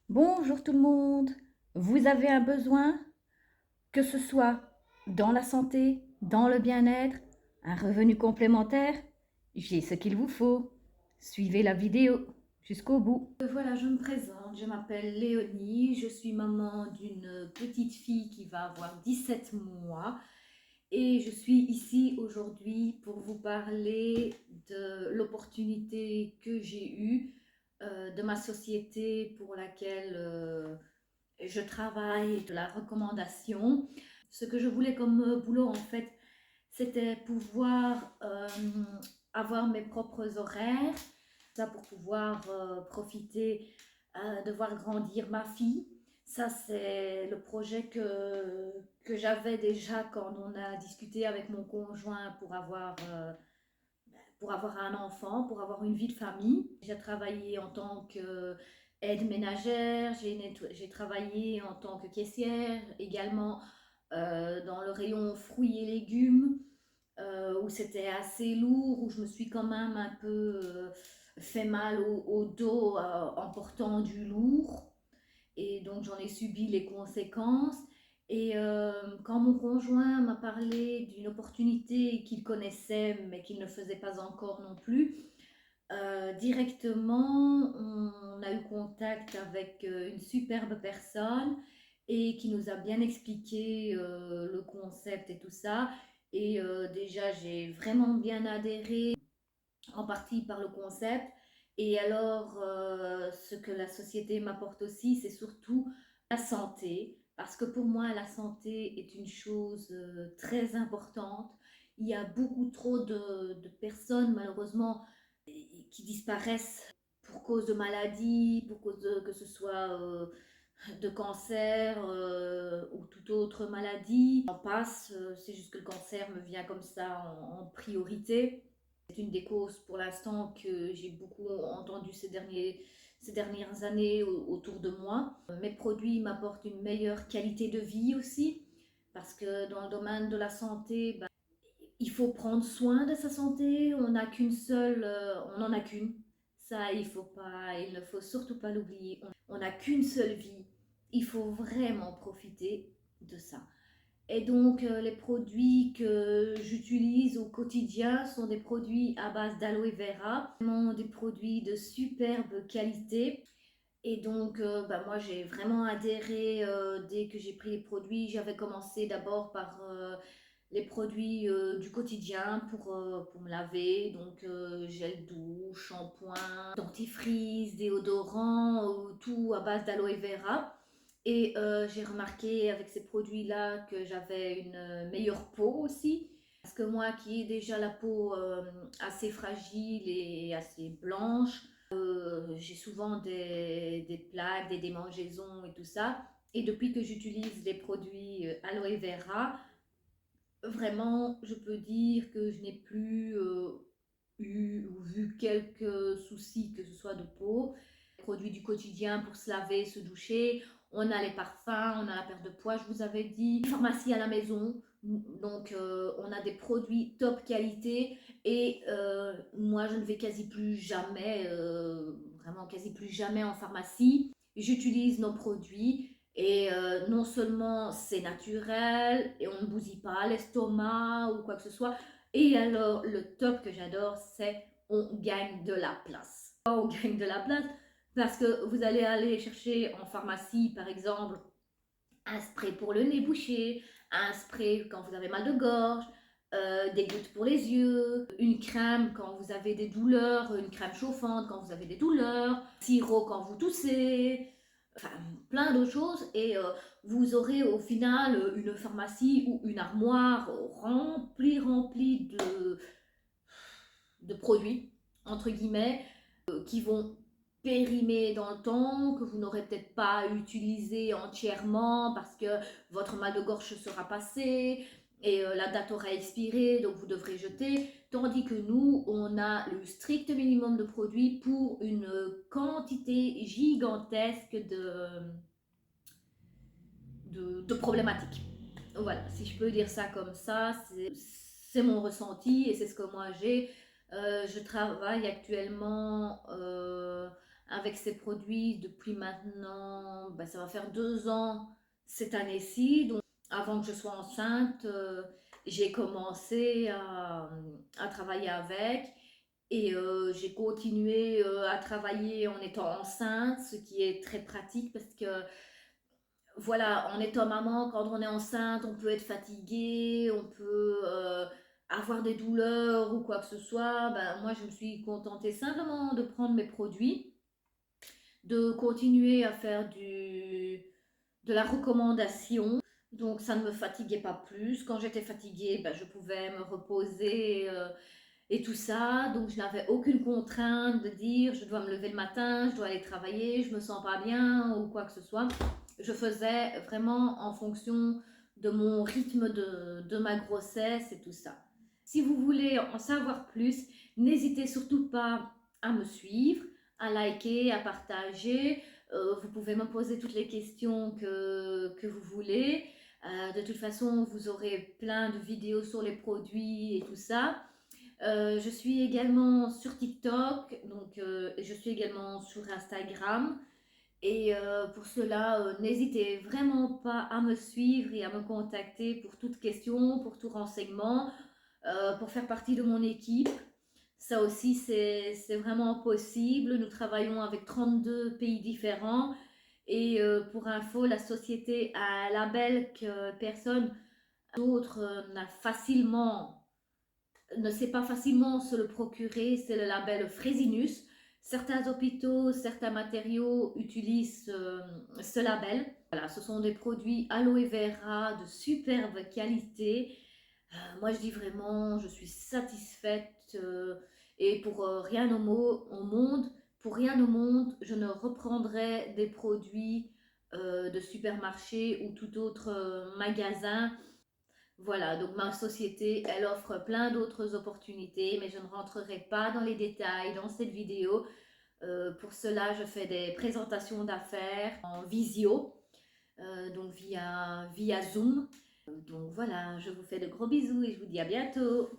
Bonjour tout le monde. Vous avez un besoin, que ce soit dans la santé, dans le bien-être, un revenu complémentaire? J'ai ce qu'il vous faut. Suivez la vidéo jusqu'au bout. Voilà, je me présente. Je m'appelle Léonie. Je suis maman d'une petite fille qui va avoir 17 mois. Et je suis ici aujourd'hui pour vous parler de l'opportunité que j'ai eue, de ma société pour laquelle je travaille, de la recommandation. Ce que je voulais comme boulot, en fait, c'était pouvoir avoir mes propres horaires, ça pour pouvoir profiter de voir grandir ma fille. Ça, c'est le projet que j'avais déjà quand on a discuté avec mon conjoint pour avoir un enfant, pour avoir une vie de famille. J'ai travaillé en tant qu'aide ménagère, j'ai travaillé en tant que caissière, également dans le rayon fruits et légumes, où c'était assez lourd, où je me suis quand même un peu fait mal au dos en portant du lourd. Et donc j'en ai subi les conséquences. Et quand mon conjoint m'a parlé d'une opportunité qu'il connaissait mais qu'il ne faisait pas encore non plus, directement on a eu contact avec une superbe personne et qui nous a bien expliqué le concept et tout ça. Et déjà j'ai vraiment bien adhéré, en partie par le concept. Et alors, ce que la société m'apporte aussi, c'est surtout la santé, parce que pour moi, la santé est une chose très importante. Il y a beaucoup trop de personnes, malheureusement, qui disparaissent pour cause de maladies, pour cause de, que ce soit de cancer ou toute autre maladie. On passe, c'est juste que le cancer me vient comme ça en priorité. C'est une des causes pour l'instant que j'ai beaucoup entendu ces dernières années autour de moi. Mes produits m'apportent une meilleure qualité de vie aussi, parce que dans le domaine de la santé, ben, il faut prendre soin de sa santé. On n'a qu'une seule, on n'en a qu'une. Ça, il ne faut surtout pas l'oublier. On n'a qu'une seule vie. Il faut vraiment profiter de ça. Et donc, les produits que j'utilise au quotidien sont des produits à base d'aloe vera, vraiment des produits de superbe qualité. Et donc, bah, moi, j'ai vraiment adhéré dès que j'ai pris les produits. J'avais commencé d'abord par les produits du quotidien pour me laver, donc gel douche, shampoing, dentifrice, déodorant, tout à base d'aloe vera. Et j'ai remarqué avec ces produits-là que j'avais une meilleure peau aussi. Parce que moi qui ai déjà la peau assez fragile et assez blanche, j'ai souvent des plaques, des démangeaisons et tout ça. Et depuis que j'utilise les produits aloe vera, vraiment, je peux dire que je n'ai plus eu ou vu quelques soucis, que ce soit de peau. Produits du quotidien pour se laver, se doucher. On a les parfums, on a la perte de poids, je vous avais dit. Pharmacie à la maison. Donc, on a des produits top qualité. Et moi, je ne vais quasi plus jamais, vraiment quasi plus jamais en pharmacie. J'utilise nos produits. Et non seulement c'est naturel et on ne bousille pas l'estomac ou quoi que ce soit. Et alors, le top que j'adore, c'est on gagne de la place. On gagne de la place parce que vous allez aller chercher en pharmacie, par exemple, un spray pour le nez bouché, un spray quand vous avez mal de gorge, des gouttes pour les yeux, une crème quand vous avez des douleurs, une crème chauffante quand vous avez des douleurs, sirop quand vous toussez, enfin plein d'autres choses. Et vous aurez au final une pharmacie ou une armoire remplie de produits, entre guillemets, qui vont périmer dans le temps, que vous n'aurez peut-être pas utilisé entièrement parce que votre mal de gorge sera passé et la date aura expiré, donc vous devrez jeter. Tandis que nous, on a le strict minimum de produits pour une quantité gigantesque de problématiques. Voilà, si je peux dire ça comme ça, c'est mon ressenti et c'est ce que moi j'ai. Je travaille actuellement avec ces produits depuis maintenant, ben, ça va faire 2 ans cette année-ci. Donc, avant que je sois enceinte, j'ai commencé à travailler avec et j'ai continué à travailler en étant enceinte, ce qui est très pratique parce que voilà, en étant maman, quand on est enceinte, on peut être fatigué, on peut avoir des douleurs ou quoi que ce soit. Ben, moi, je me suis contentée simplement de prendre mes produits, de continuer à faire de la recommandation. Donc, ça ne me fatiguait pas plus. Quand j'étais fatiguée, ben, je pouvais me reposer et tout ça. Donc, je n'avais aucune contrainte de dire je dois me lever le matin, je dois aller travailler, je me sens pas bien ou quoi que ce soit. Je faisais vraiment en fonction de mon rythme de ma grossesse et tout ça. Si vous voulez en savoir plus, n'hésitez surtout pas à me suivre, à liker, à partager. Vous pouvez me poser toutes les questions que vous voulez. De toute façon, vous aurez plein de vidéos sur les produits et tout ça. Je suis également sur TikTok, donc je suis également sur Instagram. Et pour cela, n'hésitez vraiment pas à me suivre et à me contacter pour toute question, pour tout renseignement, pour faire partie de mon équipe. Ça aussi, c'est vraiment possible. Nous travaillons avec 32 pays différents. Et pour info, la société a un label que personne d'autre ne sait pas facilement se le procurer, c'est le label Frésinus. Certains hôpitaux, certains matériaux utilisent ce label. Voilà, ce sont des produits aloe vera de superbe qualité. Moi, je dis vraiment, je suis satisfaite et pour rien au monde, pour rien au monde, je ne reprendrai des produits de supermarché ou tout autre magasin. Voilà, donc ma société, elle offre plein d'autres opportunités, mais je ne rentrerai pas dans les détails dans cette vidéo. Pour cela, je fais des présentations d'affaires en visio, donc via Zoom. Donc voilà, je vous fais de gros bisous et je vous dis à bientôt.